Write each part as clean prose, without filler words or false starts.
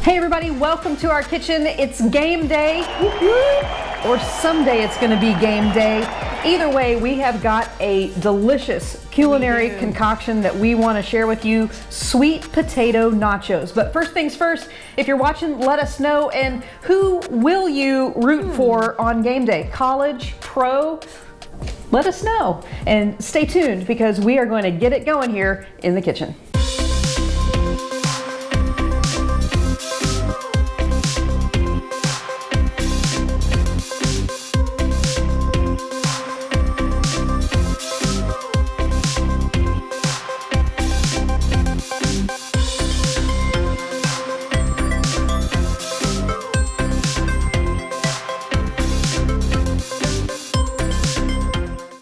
Hey everybody, welcome to our kitchen. It's game day, or someday it's gonna be game day. Either way, we have got a delicious culinary concoction that we wanna share with you, sweet potato nachos. But first things first, if you're watching, let us know, and who will you root for on game day? College, pro? Let us know, and stay tuned because we are going to get it going here in the kitchen.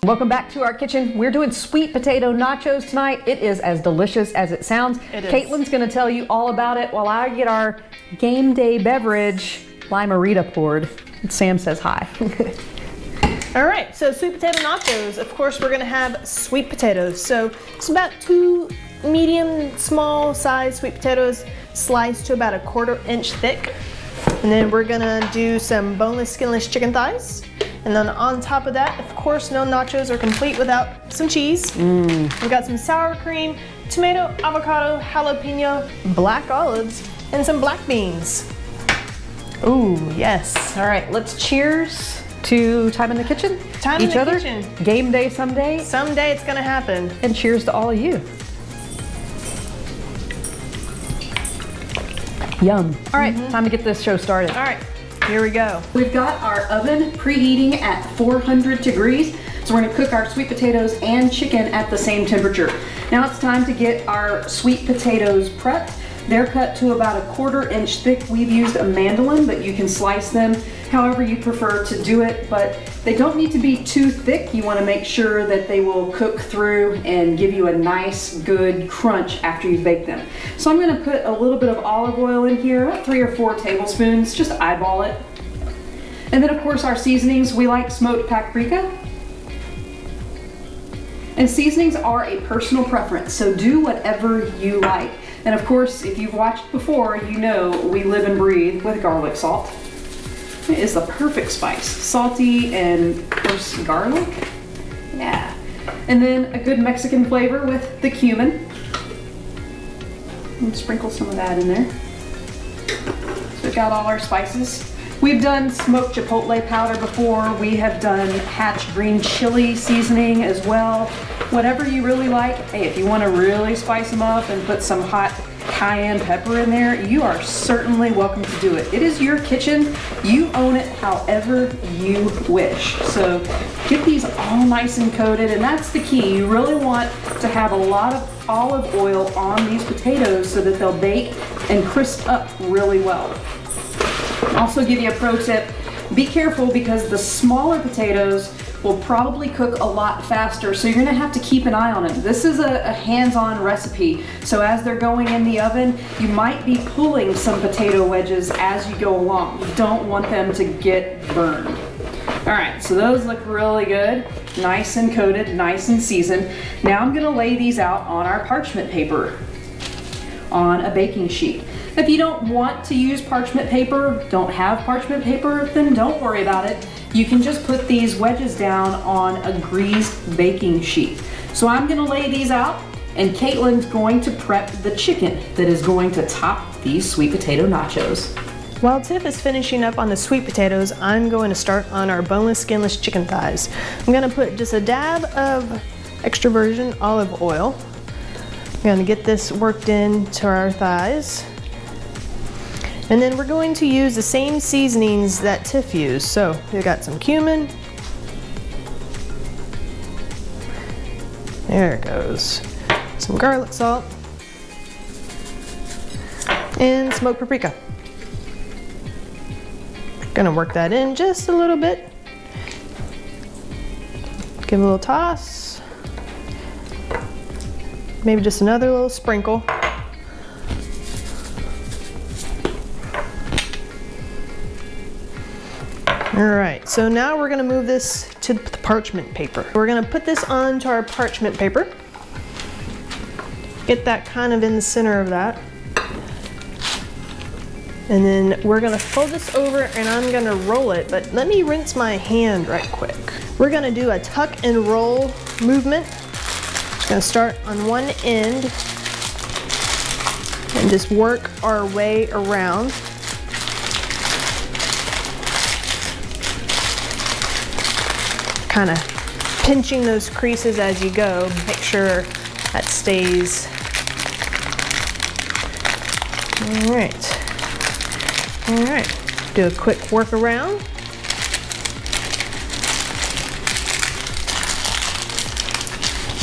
Welcome back to our kitchen. We're doing sweet potato nachos tonight. It is as delicious as it sounds. It is. Caitlin's gonna tell you all about it while I get our game day beverage, Limerita poured. Sam says hi. All right, so sweet potato nachos. Of course, we're gonna have sweet potatoes. So it's about 2 medium, small size sweet potatoes sliced to about 1/4 inch thick. And then we're gonna do some boneless, skinless chicken thighs. And then on top of that, of course, no nachos are complete without some cheese. We've got some sour cream, tomato, avocado, jalapeno, black olives, and some black beans. Ooh, yes. All right, let's cheers to time in the kitchen. Time in Each the other. kitchen. Game day someday. Someday it's gonna happen. And cheers to all of you. Yum. All right, time to get this show started. All right, here we go. We've got our oven preheating at 400 degrees. So we're gonna cook our sweet potatoes and chicken at the same temperature. Now it's time to get our sweet potatoes prepped. They're cut to about 1/4 inch thick. We've used a mandolin, but you can slice them however you prefer to do it, but they don't need to be too thick. You wanna make sure that they will cook through and give you a nice, good crunch after you bake them. So I'm gonna put a little bit of olive oil in here, about 3 or 4 tablespoons, just eyeball it. And then of course our seasonings, we like smoked paprika. And seasonings are a personal preference, so do whatever you like. And of course, if you've watched before, you know we live and breathe with garlic salt. It is the perfect spice. Salty and of course garlic. Yeah. And then a good Mexican flavor with the cumin. And sprinkle some of that in there. So we've got all our spices. We've done smoked chipotle powder before. We have done Hatch green chili seasoning as well. Whatever you really like. Hey, if you want to really spice them up and put some hot cayenne pepper in there, you are certainly welcome to do it. It is your kitchen. You own it however you wish. So get these all nice and coated, and that's the key. You really want to have a lot of olive oil on these potatoes so that they'll bake and crisp up really well. Also give you a pro tip, be careful because the smaller potatoes will probably cook a lot faster, so you're gonna have to keep an eye on it. This is a hands-on recipe, so as they're going in the oven, you might be pulling some potato wedges as you go along. You don't want them to get burned. All right, so those look really good, nice and coated, nice and seasoned. Now I'm gonna lay these out on our parchment paper on a baking sheet. If you don't want to use parchment paper, don't have parchment paper, then don't worry about it. You can just put these wedges down on a greased baking sheet. So I'm gonna lay these out, and Caitlin's going to prep the chicken that is going to top these sweet potato nachos. While Tiff is finishing up on the sweet potatoes, I'm going to start on our boneless, skinless chicken thighs. I'm gonna put just a dab of extra virgin olive oil. I'm gonna get this worked into our thighs. And then we're going to use the same seasonings that Tiff used. So we've got some cumin. There it goes. Some garlic salt. And smoked paprika. Gonna work that in just a little bit. Give it a little toss. Maybe just another little sprinkle. All right, so now we're gonna move this to the parchment paper. We're gonna put this onto our parchment paper. Get that kind of in the center of that. And then we're gonna fold this over and I'm gonna roll it, but let me rinse my hand right quick. We're gonna do a tuck and roll movement. Just gonna start on one end and just work our way around. Kind of pinching those creases as you go. Make sure that stays. All right. All right, do a quick workaround.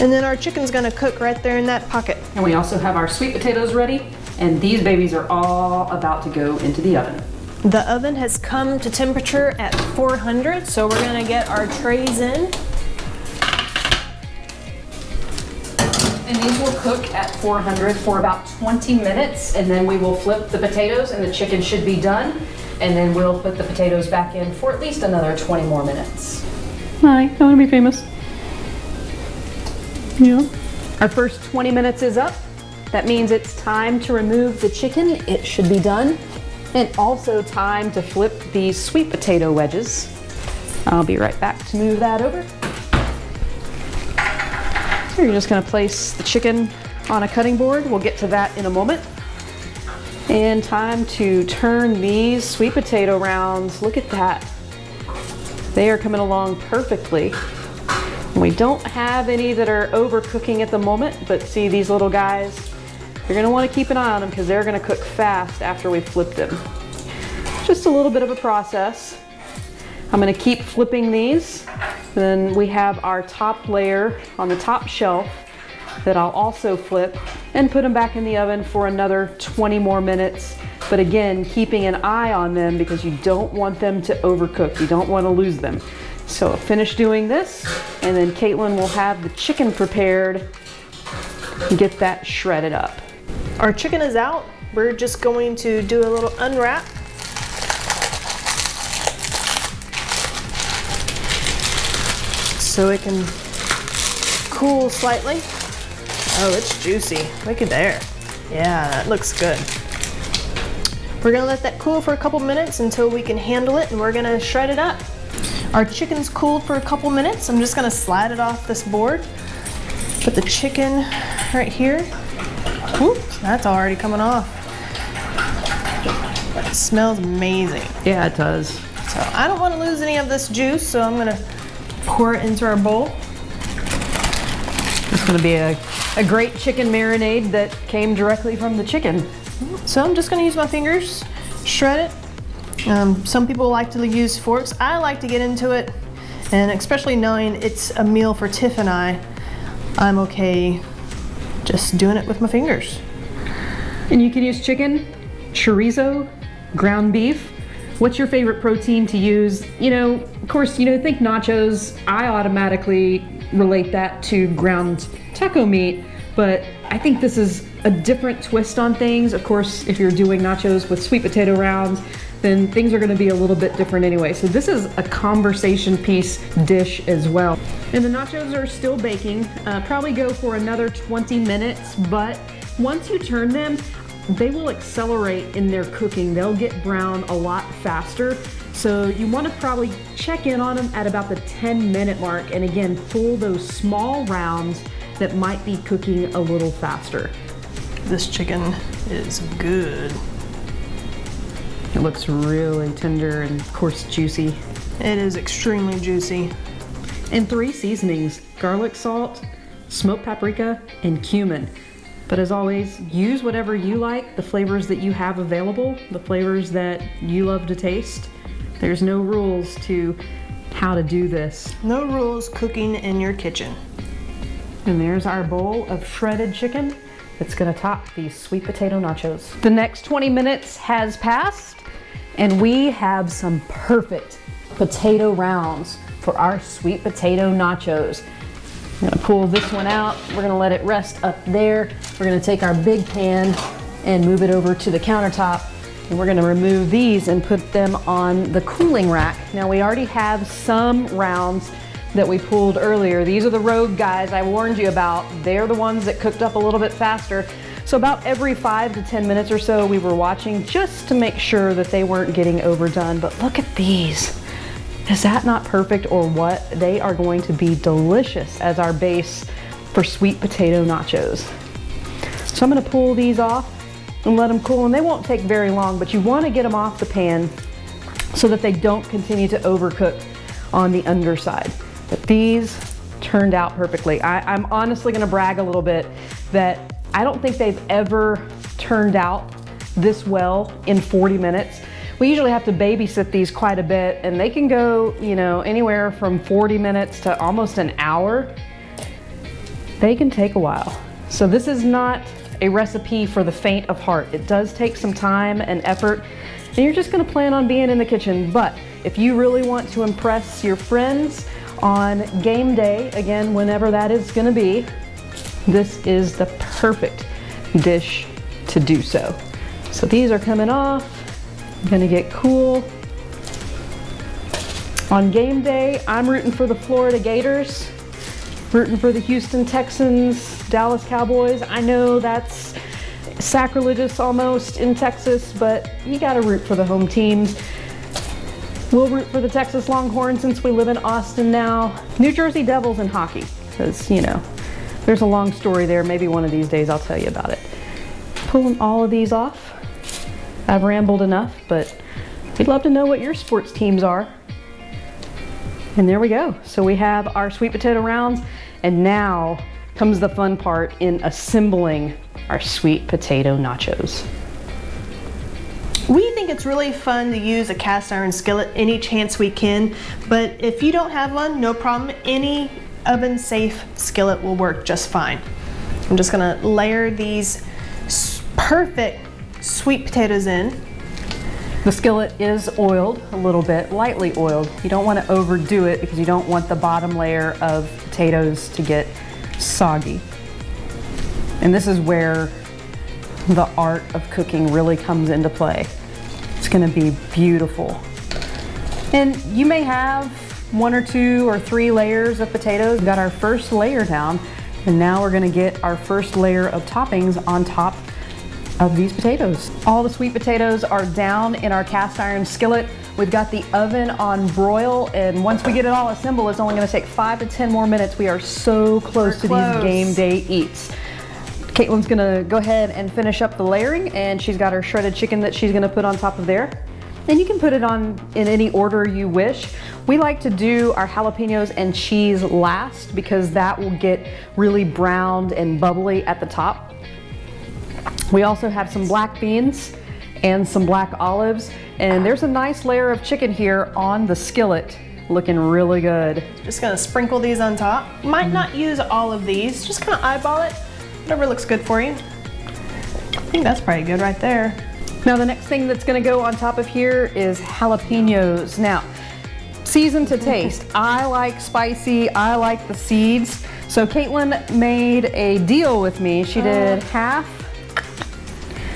And then our chicken's gonna cook right there in that pocket. And we also have our sweet potatoes ready, and these babies are all about to go into the oven. The oven has come to temperature at 400, so we're gonna get our trays in. And these will cook at 400 for about 20 minutes, and then we will flip the potatoes and the chicken should be done. And then we'll put the potatoes back in for at least another 20 more minutes. Hi, I want to be famous. Yeah. Our first 20 minutes is up. That means it's time to remove the chicken. It should be done. And also time to flip these sweet potato wedges. I'll be right back to move that over. So you're just gonna place the chicken on a cutting board. We'll get to that in a moment. And time to turn these sweet potato rounds. Look at that. They are coming along perfectly. We don't have any that are overcooking at the moment, but see these little guys? You're gonna wanna keep an eye on them because they're gonna cook fast after we flip them. Just a little bit of a process. I'm gonna keep flipping these. Then we have our top layer on the top shelf that I'll also flip and put them back in the oven for another 20 more minutes. But again, keeping an eye on them because you don't want them to overcook. You don't want to lose them. So I'll finish doing this, and then Caitlin will have the chicken prepared and get that shredded up. Our chicken is out. We're just going to do a little unwrap. So it can cool slightly. Oh, it's juicy. Look at there. Yeah, that looks good. We're gonna let that cool for a couple minutes until we can handle it, and we're gonna shred it up. Our chicken's cooled for a couple minutes. I'm just gonna slide it off this board. Put the chicken right here. Whoop, that's already coming off. It smells amazing. Yeah, it does. So I don't wanna lose any of this juice, so I'm gonna pour it into our bowl. It's gonna be a great chicken marinade that came directly from the chicken. So I'm just gonna use my fingers, shred it. Some people like to use forks. I like to get into it, and especially knowing it's a meal for Tiff and I'm okay just doing it with my fingers. And you can use chicken, chorizo, ground beef. What's your favorite protein to use? You know, of course, think nachos. I automatically relate that to ground taco meat, but I think this is a different twist on things. Of course, if you're doing nachos with sweet potato rounds, then things are gonna be a little bit different anyway. So this is a conversation piece dish as well. And the nachos are still baking, probably go for another 20 minutes, but once you turn them, they will accelerate in their cooking. They'll get brown a lot faster. So you want to probably check in on them at about the 10-minute mark, and again, pull those small rounds that might be cooking a little faster. This chicken is good. It looks really tender and of course juicy. It is extremely juicy. And 3 seasonings: garlic salt, smoked paprika, and cumin. But as always, use whatever you like, the flavors that you have available, the flavors that you love to taste. There's no rules to how to do this. No rules cooking in your kitchen. And there's our bowl of shredded chicken that's gonna top these sweet potato nachos. The next 20 minutes has passed, and we have some perfect potato rounds for our sweet potato nachos. I'm gonna pull this one out. We're gonna let it rest up there. We're gonna take our big pan and move it over to the countertop. And we're gonna remove these and put them on the cooling rack. Now we already have some rounds that we pulled earlier. These are the rogue guys I warned you about. They're the ones that cooked up a little bit faster. So about every 5 to 10 minutes or so, we were watching just to make sure that they weren't getting overdone. But look at these. Is that not perfect or what? They are going to be delicious as our base for sweet potato nachos. So I'm gonna pull these off and let them cool, and they won't take very long, but you wanna get them off the pan so that they don't continue to overcook on the underside. But these turned out perfectly. I'm honestly gonna brag a little bit that I don't think they've ever turned out this well in 40 minutes. We usually have to babysit these quite a bit, and they can go, you know, anywhere from 40 minutes to almost an hour. They can take a while. So this is not a recipe for the faint of heart. It does take some time and effort, and you're just gonna plan on being in the kitchen. But if you really want to impress your friends on game day, again, whenever that is gonna be, this is the perfect dish to do so. So these are coming off. I'm gonna get cool. On game day, I'm rooting for the Florida Gators, rooting for the Houston Texans, Dallas Cowboys. I know that's sacrilegious almost in Texas, but you gotta root for the home teams. We'll root for the Texas Longhorns since we live in Austin now. New Jersey Devils in hockey, because, you know, there's a long story there. Maybe one of these days I'll tell you about it. Pulling all of these off. I've rambled enough, but we'd love to know what your sports teams are. And there we go. So we have our sweet potato rounds, and now comes the fun part in assembling our sweet potato nachos. We think it's really fun to use a cast iron skillet any chance we can, but if you don't have one, no problem. Any oven safe skillet will work just fine. I'm just gonna layer these perfect sweet potatoes in. The skillet is oiled a little bit, lightly oiled. You don't want to overdo it because you don't want the bottom layer of potatoes to get soggy. And this is where the art of cooking really comes into play. It's going to be beautiful. And you may have 1 or 2 or 3 layers of potatoes. We've got our first layer down, and now we're going to get our first layer of toppings on top of these potatoes. All the sweet potatoes are down in our cast iron skillet. We've got the oven on broil, and once we get it all assembled, it's only gonna take 5 to 10 more minutes. We are so close to these game day eats. Caitlin's gonna go ahead and finish up the layering, and she's got her shredded chicken that she's gonna put on top of there. And you can put it on in any order you wish. We like to do our jalapenos and cheese last because that will get really browned and bubbly at the top. We also have some black beans and some black olives, and there's a nice layer of chicken here on the skillet, looking really good. Just gonna sprinkle these on top. Might not use all of these, just kind of eyeball it, whatever looks good for you. I think that's probably good right there. Now the next thing that's gonna go on top of here is jalapenos. Now, season to taste. I like spicy, I like the seeds. So Caitlin made a deal with me. She did half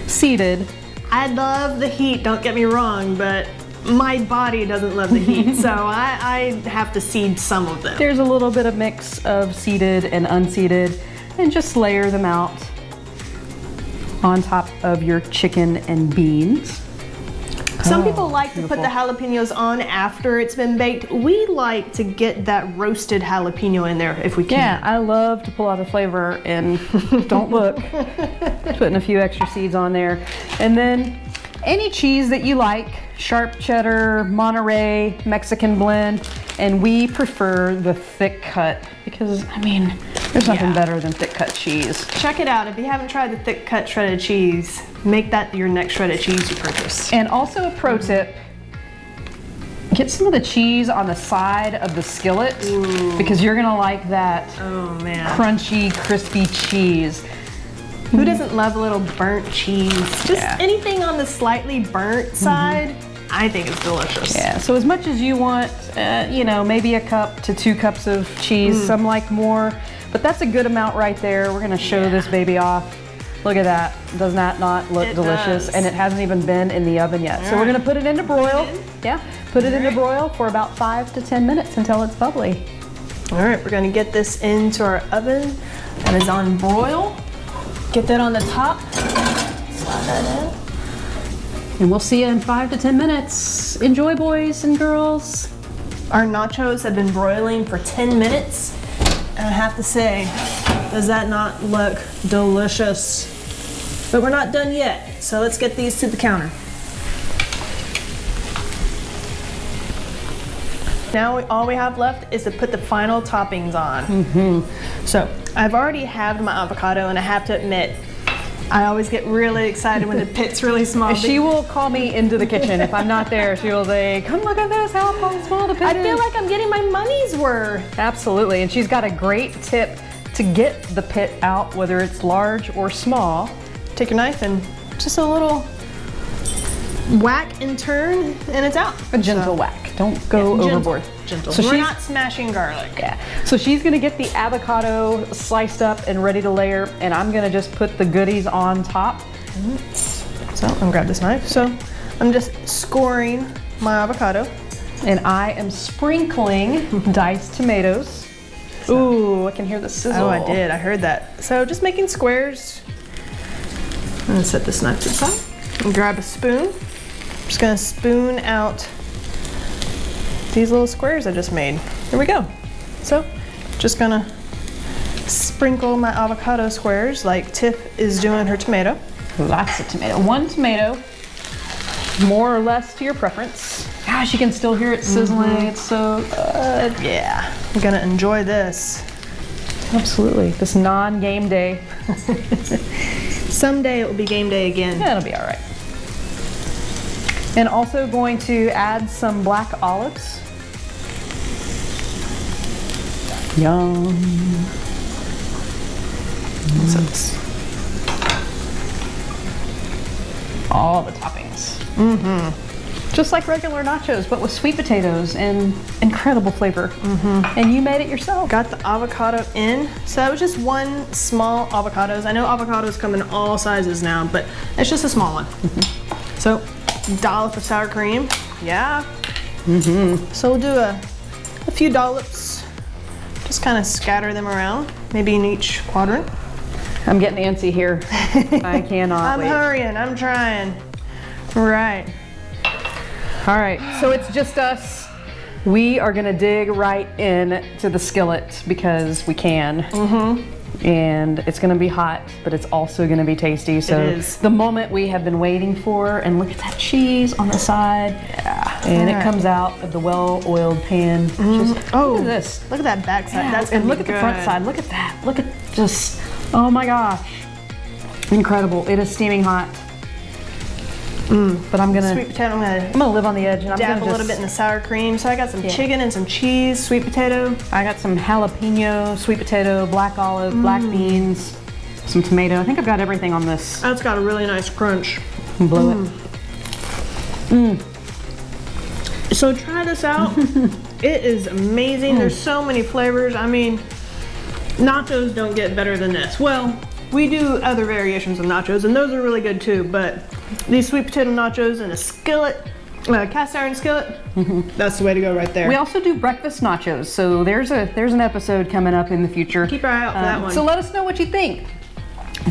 seeded. I love the heat, don't get me wrong, but my body doesn't love the heat, so I have to seed some of them. There's a little bit of mix of seeded and unseeded, and just layer them out on top of your chicken and beans. Some people like to put the jalapenos on after it's been baked. We like to get that roasted jalapeno in there if we can. Yeah, I love to pull out the flavor and don't look. Putting a few extra seeds on there. And then any cheese that you like, sharp cheddar, Monterey, Mexican blend, and we prefer the thick cut because, I mean, there's nothing better than thick cut cheese. Check it out. If you haven't tried the thick cut shredded cheese, make that your next shredded cheese you purchase. And also a pro tip, get some of the cheese on the side of the skillet because you're gonna like that crunchy, crispy cheese. Who doesn't love a little burnt cheese? Just anything on the slightly burnt side, I think is delicious. Yeah, so as much as you want, you know, maybe 1 cup to 2 cups of cheese, some like more, but that's a good amount right there. We're gonna show this baby off. Look at that, does that not look delicious? And it hasn't even been in the oven yet. So we're gonna put it into broil. Yeah, put it into broil for about 5 to 10 minutes until it's bubbly. All right, we're gonna get this into our oven that is on broil. Get that on the top. Slide that in. And we'll see you in 5 to 10 minutes. Enjoy, boys and girls. Our nachos have been broiling for 10 minutes. And I have to say, does that not look delicious? But we're not done yet, so let's get these to the counter. Now all we have left is to put the final toppings on. So I've already halved my avocado, and I have to admit, I always get really excited when the pit's really small. She will call me into the kitchen. If I'm not there, she will say, come look at this, how small the pit I is. feel like I'm getting my money's worth. Absolutely, and she's got a great tip to get the pit out, whether it's large or small. Take your knife and just a little whack and turn, and it's out. A gentle whack. Don't go overboard. Gentle. So We're she's- not smashing garlic. Yeah. So she's gonna get the avocado sliced up and ready to layer, and I'm gonna just put the goodies on top. So I'm gonna grab this knife. So I'm just scoring my avocado. And I am sprinkling diced tomatoes. Ooh, I can hear the sizzle. Oh, I did. I heard that. So just making squares. I'm gonna set this knife to the side and grab a spoon. I'm just gonna spoon out these little squares I just made. Here we go. So just gonna sprinkle my avocado squares like Tiff is doing her tomato. Lots of tomato. One tomato, more or less to your preference. Gosh, you can still hear it sizzling. It's so good. Yeah, I'm gonna enjoy this. Absolutely. This non-game day. Someday it will be game day again. Yeah, it'll be all right. And also going to add some black olives. Yum. So this. All the toppings. Just like regular nachos, but with sweet potatoes and incredible flavor. And you made it yourself. Got the avocado in. So that was just one small avocados. I know avocados come in all sizes now, but it's just a small one. So dollop of sour cream. Yeah. So we'll do a few dollops. Just kind of scatter them around, maybe in each quadrant. I'm getting antsy here. I cannot I'm wait. hurrying, I'm trying. Right. All right, so it's just us. We are gonna dig right in to the skillet because we can. And it's gonna be hot, but it's also gonna be tasty. So It is. the moment we have been waiting for, and look at that cheese on the side. Yeah. And it comes out of the well-oiled pan. Just, Oh, look at this. Look at that back side. Yeah, That's gonna and look be at the front good. side. Look at that. Look at just, oh my gosh. Incredible. It is steaming hot. But I'm gonna Sweet potato, I'm gonna live on the edge, and I'm dab gonna a little bit in the sour cream. So I got some Yeah. chicken and some cheese, sweet potato. I got some jalapeno, sweet potato, black olive, black beans, some tomato. I think I've got everything on this. That's got a really nice crunch. Blow it. So try this out. It is amazing. There's so many flavors. I mean, nachos don't get better than this. Well, we do other variations of nachos, and those are really good too, but these sweet potato nachos in a skillet, cast iron skillet, that's the way to go right there. We also do breakfast nachos, so there's an episode coming up in the future. Keep our eye out for that one. So let us know what you think.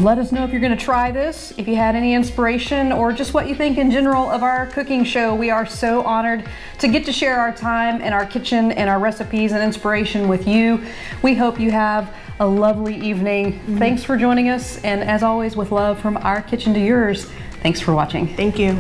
Let us know if you're going to try this, if you had any inspiration, or just what you think in general of our cooking show. We are so honored to get to share our time and our kitchen and our recipes and inspiration with you. We hope you have a lovely evening. Thanks for joining us, and as always, with love from our kitchen to yours, thanks for watching. Thank you.